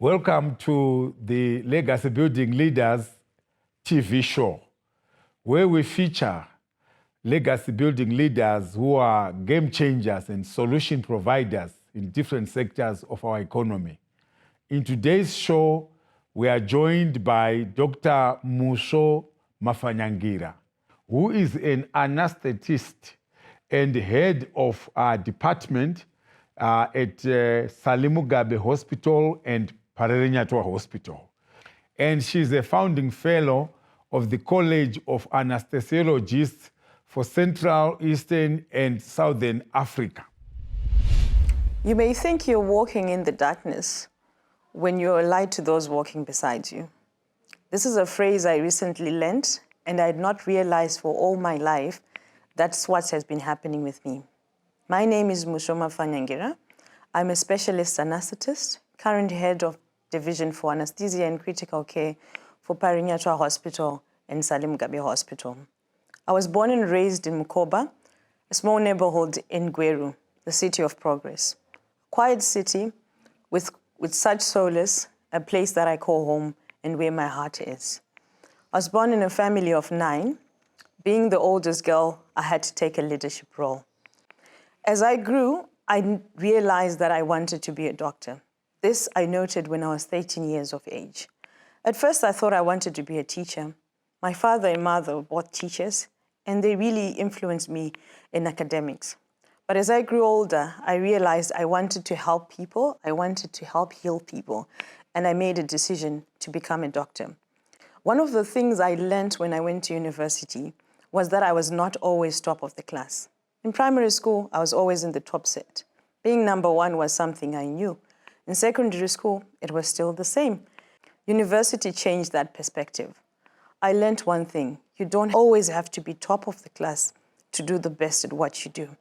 Welcome to the Legacy Building Leaders TV show, where we feature legacy building leaders who are game changers and solution providers in different sectors of our economy. In today's show, we are joined by Dr. Musvo Mapfanyangira, who is an anesthetist and head of our department at Mugabe Hospital and Parirenyatwa Hospital. And she's a founding fellow of the College of Anesthesiologists for Central, Eastern, and Southern Africa. You may think you're walking in the darkness when you're a light to those walking beside you. This is a phrase I recently learned, and I had not realized for all my life that's what has been happening with me. My name is Musvo Mapfanyangira. I'm a specialist anesthetist, current head of Division for Anesthesia and Critical Care for Parirenyatwa Hospital and Mugabe Hospital. I was born and raised in Mukoba, a small neighborhood in Gweru, the city of progress. A quiet city with such solace, a place that I call home and where my heart is. I was born in a family of 9. Being the oldest girl, I had to take a leadership role. As I grew, I realized that I wanted to be a doctor. This I noted when I was 13 years of age. At first, I thought I wanted to be a teacher. My father and mother were both teachers, and they really influenced me in academics. But as I grew older, I realized I wanted to help people, I wanted to help heal people, and I made a decision to become a doctor. One of the things I learned when I went to university was that I was not always top of the class. In primary school, I was always in the top set. Being number 1 was something I knew. In secondary school, it was still the same. University changed that perspective. I learned one thing: you don't always have to be top of the class to do the best at what you do.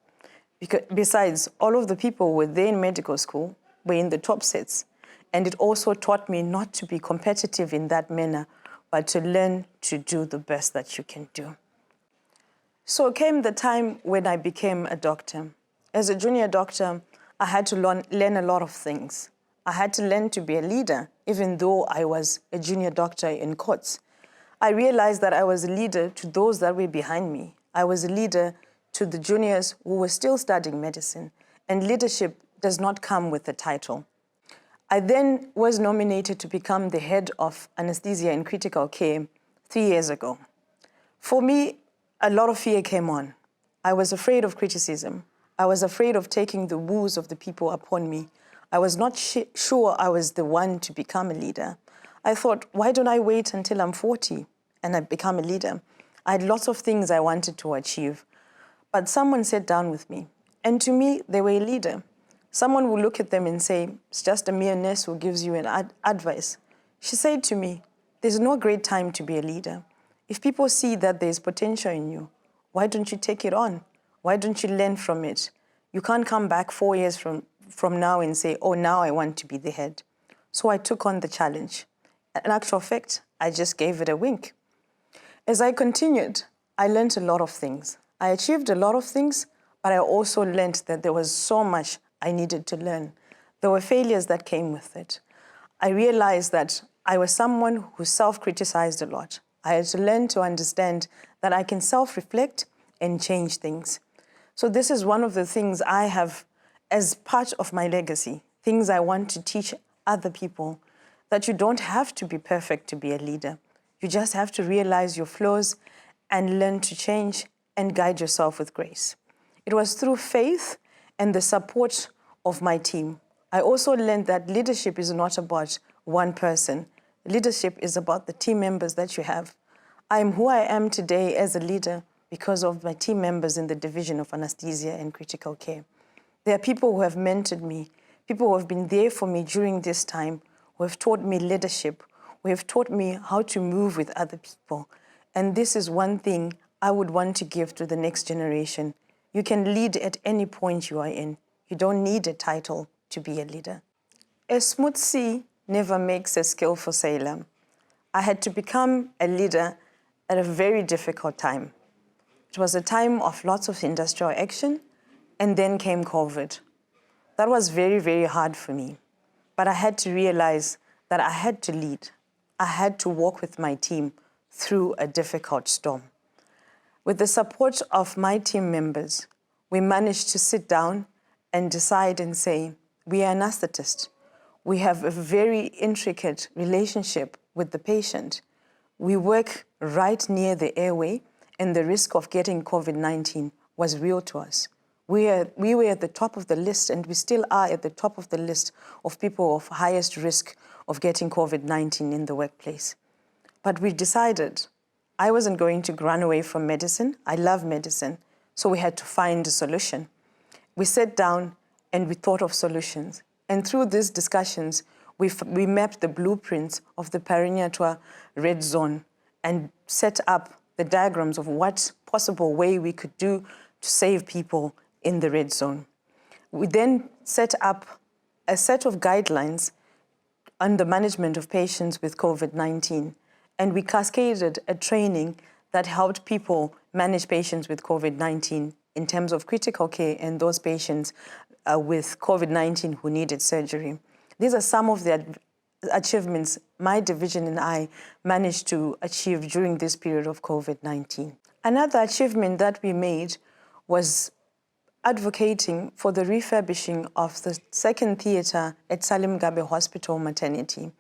Besides, all of the people who were there in medical school were in the top sets. And it also taught me not to be competitive in that manner, but to learn to do the best that you can do. So came the time when I became a doctor. As a junior doctor, I had to learn a lot of things. I had to learn to be a leader, even though I was a junior doctor in courts. I realized that I was a leader to those that were behind me. I was a leader to the juniors who were still studying medicine, and leadership does not come with a title. I then was nominated to become the head of anesthesia and critical care 3 years ago. For me, a lot of fear came on. I was afraid of criticism. I was afraid of taking the woes of the people upon me. I was not sure I was the one to become a leader. I thought, why don't I wait until I'm 40 and I become a leader? I had lots of things I wanted to achieve. But someone sat down with me, and to me, they were a leader. Someone would look at them and say, it's just a mere nurse who gives you an advice. She said to me, there's no great time to be a leader. If people see that there's potential in you, why don't you take it on? Why don't you learn from it? You can't come back 4 years from now and say, oh, now I want to be the head. So I took on the challenge. In actual fact, I just gave it a wink. As I continued, I learned a lot of things. I achieved a lot of things, but I also learned that there was so much I needed to learn. There were failures that came with it. I realized that I was someone who self-criticized a lot. I had to learn to understand that I can self-reflect and change things. So this is one of the things I have as part of my legacy, things I want to teach other people, that you don't have to be perfect to be a leader. You just have to realize your flaws and learn to change and guide yourself with grace. It was through faith and the support of my team. I also learned that leadership is not about one person. Leadership is about the team members that you have. I am who I am today as a leader because of my team members in the Division of Anesthesia and Critical Care. There are people who have mentored me, people who have been there for me during this time, who have taught me leadership, who have taught me how to move with other people. And this is one thing I would want to give to the next generation. You can lead at any point you are in. You don't need a title to be a leader. A smooth sea never makes a skillful sailor. I had to become a leader at a very difficult time. It was a time of lots of industrial action, and then came COVID. That was very, very hard for me. But I had to realize that I had to lead. I had to walk with my team through a difficult storm. With the support of my team members, we managed to sit down and decide and say, we are anesthetists. We have a very intricate relationship with the patient. We work right near the airway, and the risk of getting COVID-19 was real to us. We were at the top of the list, and we still are at the top of the list of people of highest risk of getting COVID-19 in the workplace. But we decided I wasn't going to run away from medicine. I love medicine, so we had to find a solution. We sat down and we thought of solutions. And through these discussions, we mapped the blueprints of the Parirenyatwa red zone and set up the diagrams of what possible way we could do to save people in the red zone. We then set up a set of guidelines on the management of patients with COVID-19, and we cascaded a training that helped people manage patients with COVID-19 in terms of critical care and those patients with COVID-19 who needed surgery. These are some of the achievements my division and I managed to achieve during this period of COVID-19. Another achievement that we made was advocating for the refurbishing of the second theatre at Mugabe Hospital Maternity.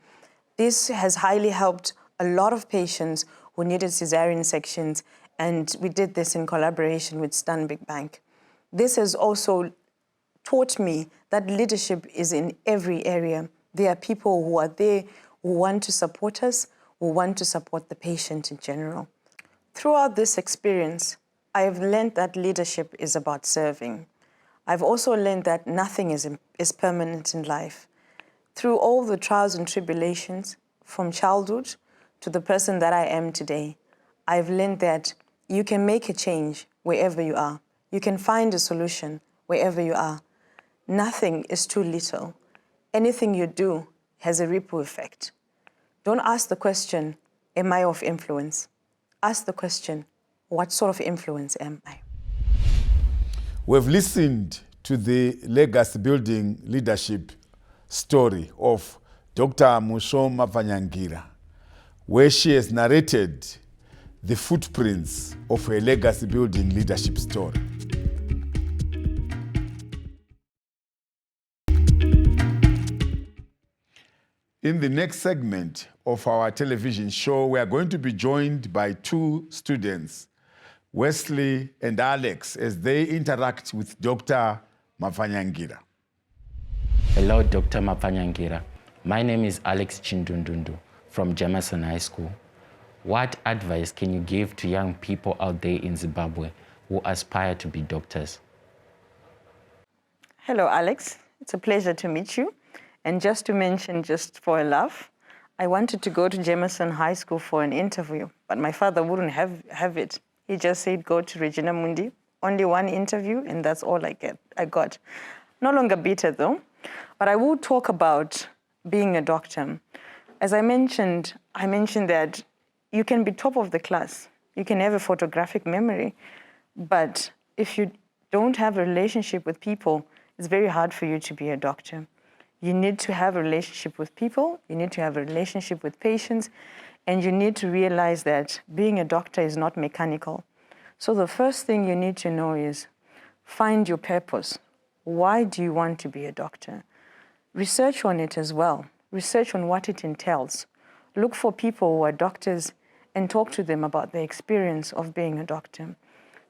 This has highly helped a lot of patients who needed cesarean sections, and we did this in collaboration with Stanbic Bank. This has also taught me that leadership is in every area. There are people who are there who want to support us, who want to support the patient in general. Throughout this experience, I have learned that leadership is about serving. I've also learned that nothing is permanent in life. Through all the trials and tribulations, from childhood to the person that I am today, I've learned that you can make a change wherever you are. You can find a solution wherever you are. Nothing is too little. Anything you do has a ripple effect. Don't ask the question, am I of influence? Ask the question, what sort of influence am I? We've listened to the legacy building leadership story of Dr. Musvo Mapfanyangira, where she has narrated the footprints of a legacy building leadership story. In the next segment of our television show, we are going to be joined by two students, Wesley and Alex, as they interact with Dr. Mapfanyangira. Hello, Dr. Mapfanyangira. My name is Alex Chindundundu from Jameson High School. What advice can you give to young people out there in Zimbabwe who aspire to be doctors? Hello, Alex. It's a pleasure to meet you. And just to mention, just for a laugh, I wanted to go to Jameson High School for an interview, but my father wouldn't have it. He just said, go to Regina Mundi, only one interview, and that's all I got. No longer bitter, though, but I will talk about being a doctor. As I mentioned that you can be top of the class, you can have a photographic memory, but if you don't have a relationship with people, it's very hard for you to be a doctor. You need to have a relationship with people, you need to have a relationship with patients, and you need to realize that being a doctor is not mechanical. So the first thing you need to know is find your purpose. Why do you want to be a doctor? Research on it as well. Research on what it entails. Look for people who are doctors and talk to them about the experience of being a doctor.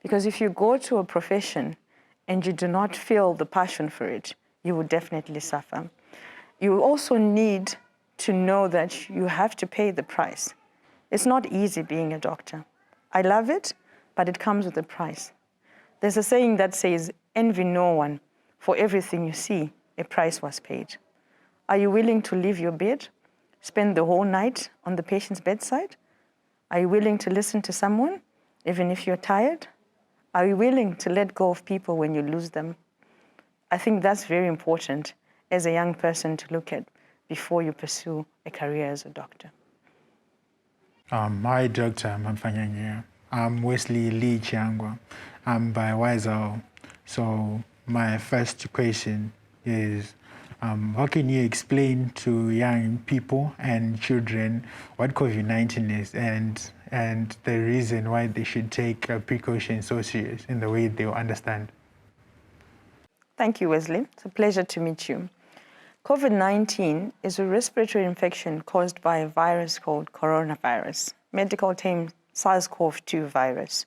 Because if you go to a profession and you do not feel the passion for it, you will definitely suffer. You also need to know that you have to pay the price. It's not easy being a doctor. I love it, but it comes with a price. There's a saying that says, envy no one. For everything you see, a price was paid. Are you willing to leave your bed, spend the whole night on the patient's bedside? Are you willing to listen to someone, even if you're tired? Are you willing to let go of people when you lose them? I think that's very important as a young person to look at before you pursue a career as a doctor. Hi, Dr. Mapfanyangira. I'm Wesley Lee Chiangwa. I'm by YSL. So my first question is, How can you explain to young people and children what COVID-19 is and the reason why they should take precautions so serious in the way they will understand? Thank you, Wesley. It's a pleasure to meet you. COVID-19 is a respiratory infection caused by a virus called coronavirus, medical term SARS-CoV-2 virus.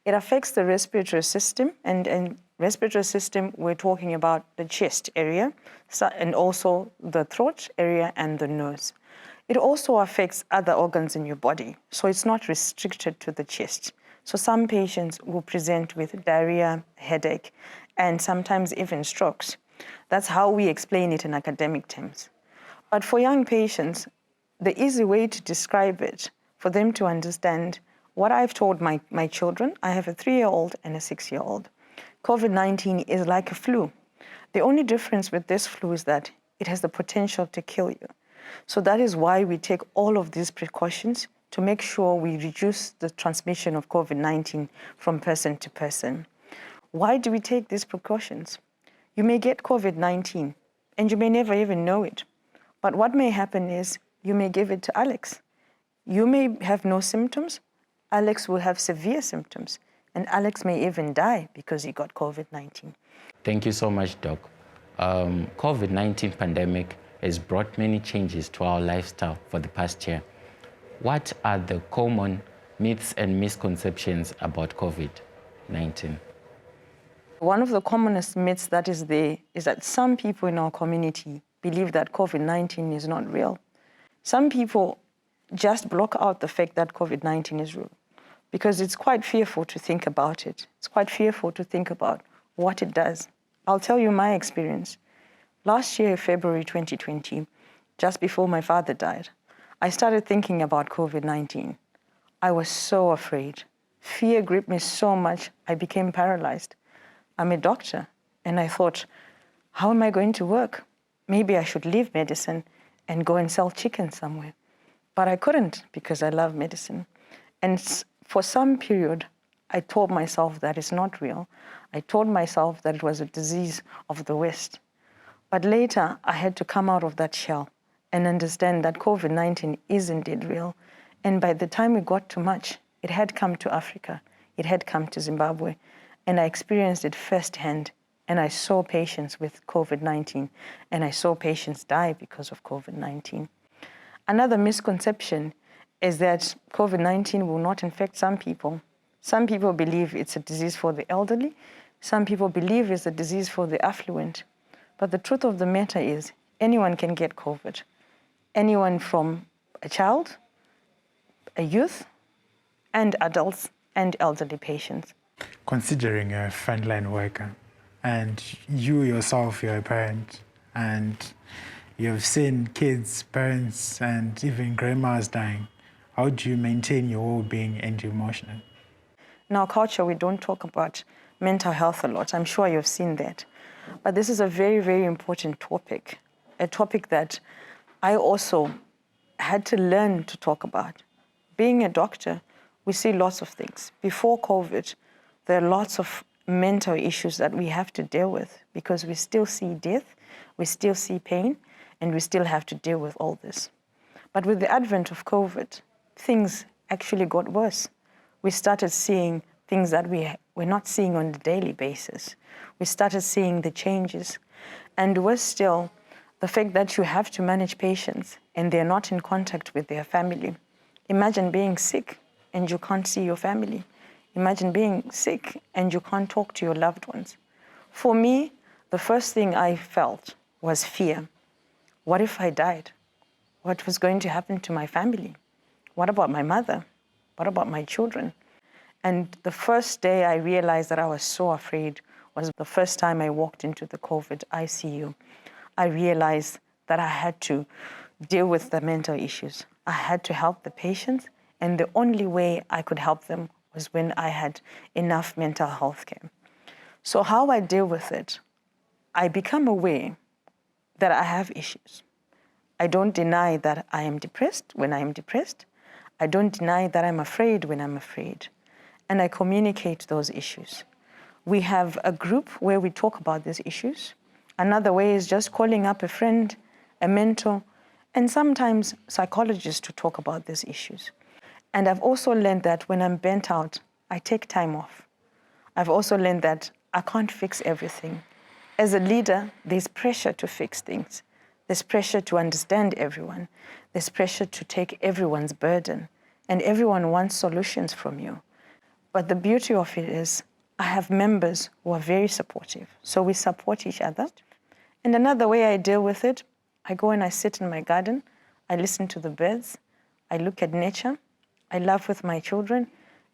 It affects the respiratory system, and respiratory system, we're talking about the chest area, and also the throat area and the nose. It also affects other organs in your body, so it's not restricted to the chest. So some patients will present with diarrhea, headache, and sometimes even strokes. That's how we explain it in academic terms. But for young patients, the easy way to describe it, for them to understand what I've told my children, I have a 3-year-old and a 6-year-old. COVID-19 is like a flu. The only difference with this flu is that it has the potential to kill you. So that is why we take all of these precautions to make sure we reduce the transmission of COVID-19 from person to person. Why do we take these precautions? You may get COVID-19 and you may never even know it. But what may happen is you may give it to Alex. You may have no symptoms. Alex will have severe symptoms, and Alex may even die because he got COVID-19. Thank you so much, Doc. COVID-19 pandemic has brought many changes to our lifestyle for the past year. What are the common myths and misconceptions about COVID-19? One of the commonest myths that is there is that some people in our community believe that COVID-19 is not real. Some people just block out the fact that COVID-19 is real because it's quite fearful to think about it. It's quite fearful to think about what it does. I'll tell you my experience. Last year, February 2020, just before my father died, I started thinking about COVID-19. I was so afraid. Fear gripped me so much, I became paralyzed. I'm a doctor, and I thought, how am I going to work? Maybe I should leave medicine and go and sell chicken somewhere. But I couldn't because I love medicine. And for some period, I told myself that it's not real. I told myself that it was a disease of the West. But later, I had to come out of that shell and understand that COVID-19 is indeed real. And by the time we got to March, it had come to Africa. It had come to Zimbabwe. And I experienced it firsthand. And I saw patients with COVID-19. And I saw patients die because of COVID-19. Another misconception is that COVID-19 will not infect some people. Some people believe it's a disease for the elderly. Some people believe it's a disease for the affluent. But the truth of the matter is anyone can get COVID. Anyone from a child, a youth, and adults and elderly patients. Considering a frontline worker, and you yourself, you're a parent, and you've seen kids, parents, and even grandmas dying, how do you maintain your well-being and your emotion? In our culture, we don't talk about mental health a lot. I'm sure you've seen that. But this is a very, very important topic, a topic that I also had to learn to talk about. Being a doctor, we see lots of things. Before COVID, there are lots of mental issues that we have to deal with because we still see death, we still see pain, and we still have to deal with all this. But with the advent of COVID, things actually got worse. We started seeing things that we're not seeing on a daily basis. We started seeing the changes. And worse still, the fact that you have to manage patients and they're not in contact with their family. Imagine being sick and you can't see your family. Imagine being sick and you can't talk to your loved ones. For me, the first thing I felt was fear. What if I died? What was going to happen to my family? What about my mother? What about my children? And the first day I realized that I was so afraid was the first time I walked into the COVID ICU. I realized that I had to deal with the mental issues. I had to help the patients, and the only way I could help them was when I had enough mental health care. So how I deal with it, I become aware that I have issues. I don't deny that I am depressed when I am depressed. I don't deny that I'm afraid when I'm afraid. And I communicate those issues. We have a group where we talk about these issues. Another way is just calling up a friend, a mentor, and sometimes psychologists to talk about these issues. And I've also learned that when I'm burnt out, I take time off. I've also learned that I can't fix everything. As a leader, there's pressure to fix things. There's pressure to understand everyone. There's pressure to take everyone's burden. And everyone wants solutions from you. But the beauty of it is I have members who are very supportive. So we support each other. And another way I deal with it, I go and I sit in my garden. I listen to the birds. I look at nature. I laugh with my children.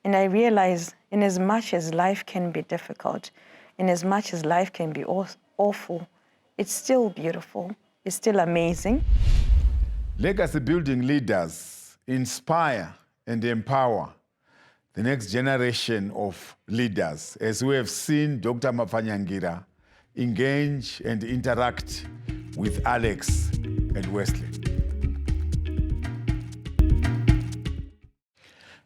And I realize in as much as life can be difficult, in as much as life can be awful, it's still beautiful. It's still amazing. Legacy building leaders inspire and empower the next generation of leaders, as we have seen Dr. Mapfanyangira engage and interact with Alex and Wesley.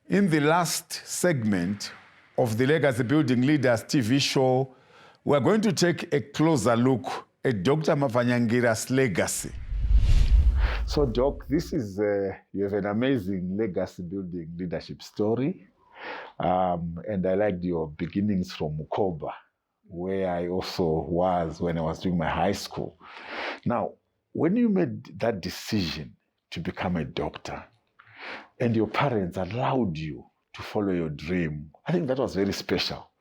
In the last segment of the Legacy Building Leaders TV show, we're going to take a closer look at Dr. Mapfanyangira's legacy. So, Doc, this is, you have an amazing legacy building leadership story. And I liked your beginnings from Mugabe, where I also was when I was doing my high school. Now, when you made that decision to become a doctor, and your parents allowed you to follow your dream, I think that was very special,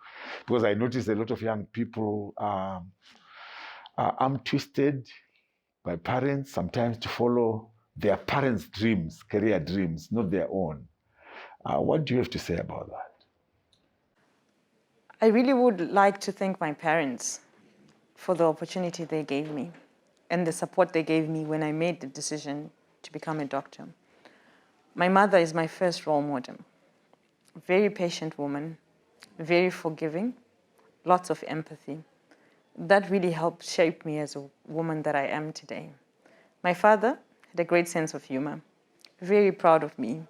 because I noticed a lot of young people are twisted by parents, sometimes to follow their parents' dreams, career dreams, not their own. What do you have to say about that? I really would like to thank my parents for the opportunity they gave me and the support they gave me when I made the decision to become a doctor. My mother is my first role model. Very patient woman, very forgiving, lots of empathy. That really helped shape me as a woman that I am today. My father had a great sense of humor, very proud of me,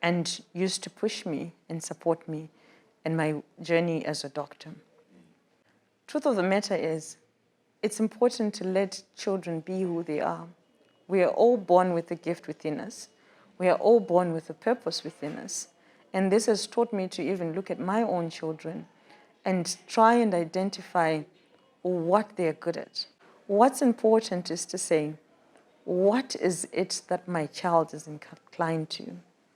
and used to push me and support me in my journey as a doctor. Truth of the matter is, it's important to let children be who they are. We are all born with a gift within us. We are all born with a purpose within us. And this has taught me to even look at my own children and try and identify what they're good at. What's important is to say, what is it that my child is inclined to?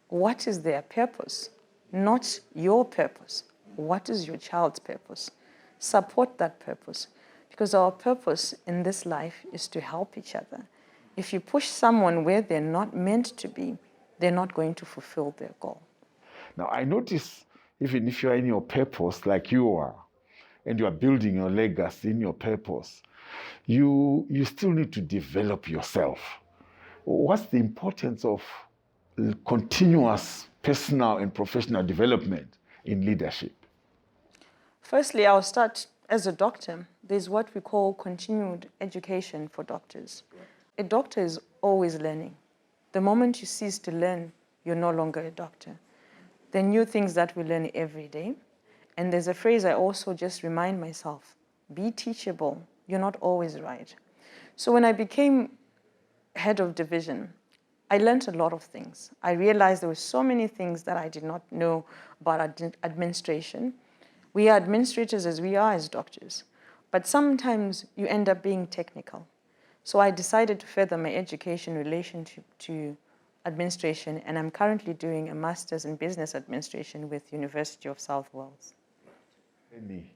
What is their purpose? Not your purpose. What is your child's purpose? Support that purpose, because our purpose in this life is to help each other. If you push someone where they're not meant to be, they're not going to fulfill their goal. Now, I notice even if you are in your purpose like you are, and you are building your legacy in your purpose, you still need to develop yourself. What's the importance of continuous personal and professional development in leadership? Firstly, I'll start as a doctor. There's what we call continued education for doctors. A doctor is always learning. The moment you cease to learn, you're no longer a doctor. There are new things that we learn every day. And there's a phrase I also just remind myself, be teachable. You're not always right. So when I became head of division, I learned a lot of things. I realized there were so many things that I did not know about administration. We are administrators as we are as doctors, but sometimes you end up being technical. So I decided to further my education relationship to administration, and I'm currently doing a master's in business administration with University of South Wales.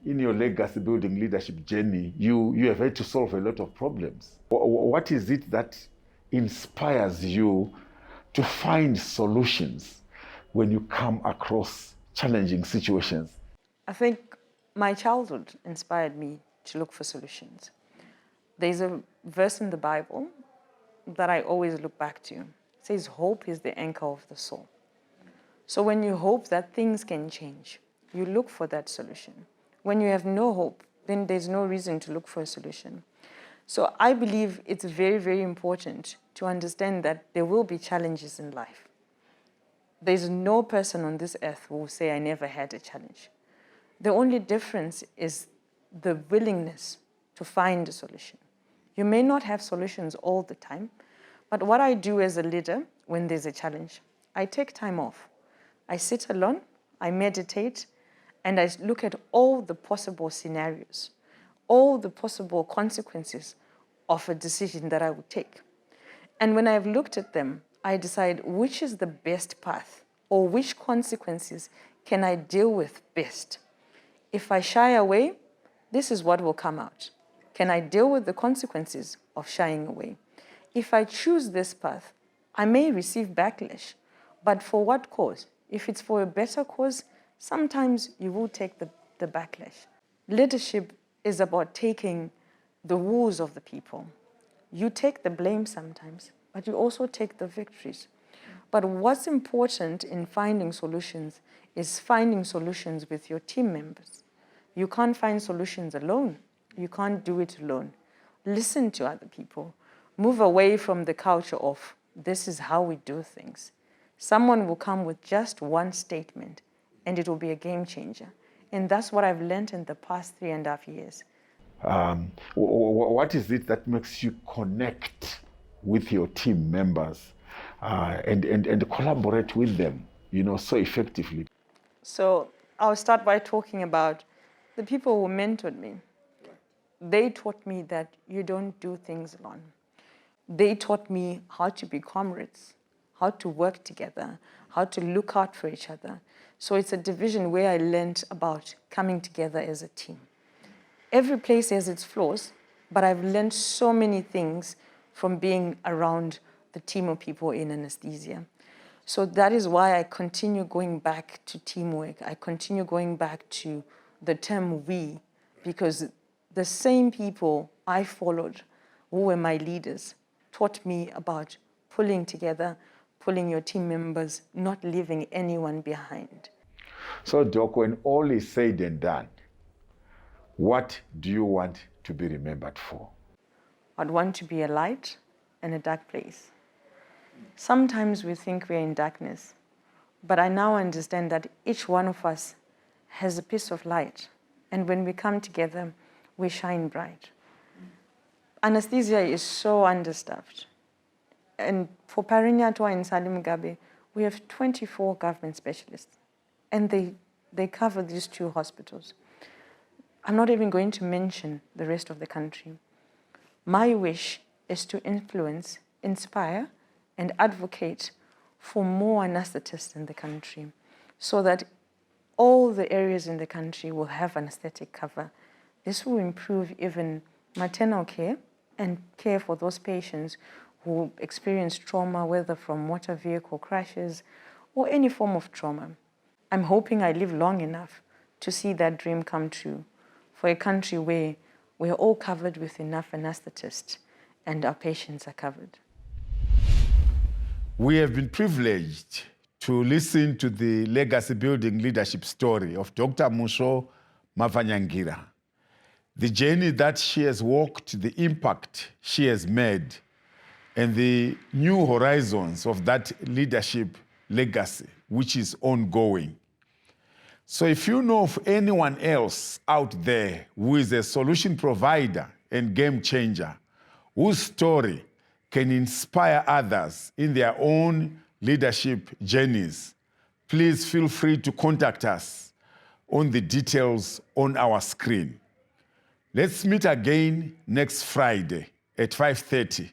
In your legacy building leadership journey, you have had to solve a lot of problems. What is it that inspires you to find solutions when you come across challenging situations? I think my childhood inspired me to look for solutions. There's a verse in the Bible that I always look back to. It says, hope is the anchor of the soul. So when you hope that things can change, you look for that solution. When you have no hope, then there's no reason to look for a solution. So I believe it's very, very important to understand that there will be challenges in life. There's no person on this earth who will say, I never had a challenge. The only difference is the willingness to find a solution. You may not have solutions all the time, but what I do as a leader when there's a challenge, I take time off. I sit alone, I meditate, and I look at all the possible scenarios, all the possible consequences of a decision that I would take. And when I've looked at them, I decide which is the best path or which consequences can I deal with best. If I shy away, this is what will come out. Can I deal with the consequences of shying away? If I choose this path, I may receive backlash, but for what cause? If it's for a better cause, sometimes you will take the backlash. Leadership is about taking the woes of the people. You take the blame sometimes, but you also take the victories. But what's important in finding solutions is finding solutions with your team members. You can't find solutions alone. You can't do it alone. Listen to other people. Move away from the culture of, this is how we do things. Someone will come with just one statement, and it will be a game changer. And that's what I've learned in the past 3.5 years. What is it that makes you connect with your team members and collaborate with them, so effectively? So I'll start by talking about the people who mentored me. They taught me that you don't do things alone. They taught me how to be comrades, how to work together, how to look out for each other. So it's a division where I learned about coming together as a team. Every place has its flaws, but I've learned so many things from being around the team of people in anesthesia. So that is why I continue going back to teamwork. I continue going back to the term we, because the same people I followed, who were my leaders, taught me about pulling together, pulling your team members, not leaving anyone behind. So, Doc, when all is said and done, what do you want to be remembered for? I'd want to be a light in a dark place. Sometimes we think we're in darkness, but I now understand that each one of us has a piece of light, and when we come together, we shine bright. Anesthesia is so understaffed. And for Parirenyatwa in Mugabe, we have 24 government specialists, and they cover these 2 hospitals. I'm not even going to mention the rest of the country. My wish is to influence, inspire, and advocate for more anesthetists in the country so that all the areas in the country will have anesthetic cover. This will improve even maternal care and care for those patients who experience trauma, whether from motor vehicle crashes or any form of trauma. I'm hoping I live long enough to see that dream come true for a country where we're all covered with enough anesthetists and our patients are covered. We have been privileged to listen to the legacy building leadership story of Dr. Musvo Mapfanyangira, the journey that she has walked, the impact she has made, and the new horizons of that leadership legacy, which is ongoing. So if you know of anyone else out there who is a solution provider and game changer, whose story can inspire others in their own leadership journeys, please feel free to contact us on the details on our screen. Let's meet again next Friday at 5:30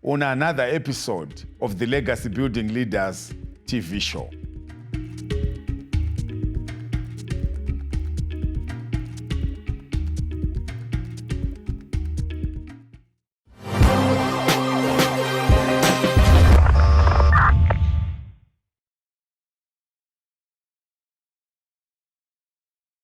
on another episode of the Legacy Building Leaders TV show.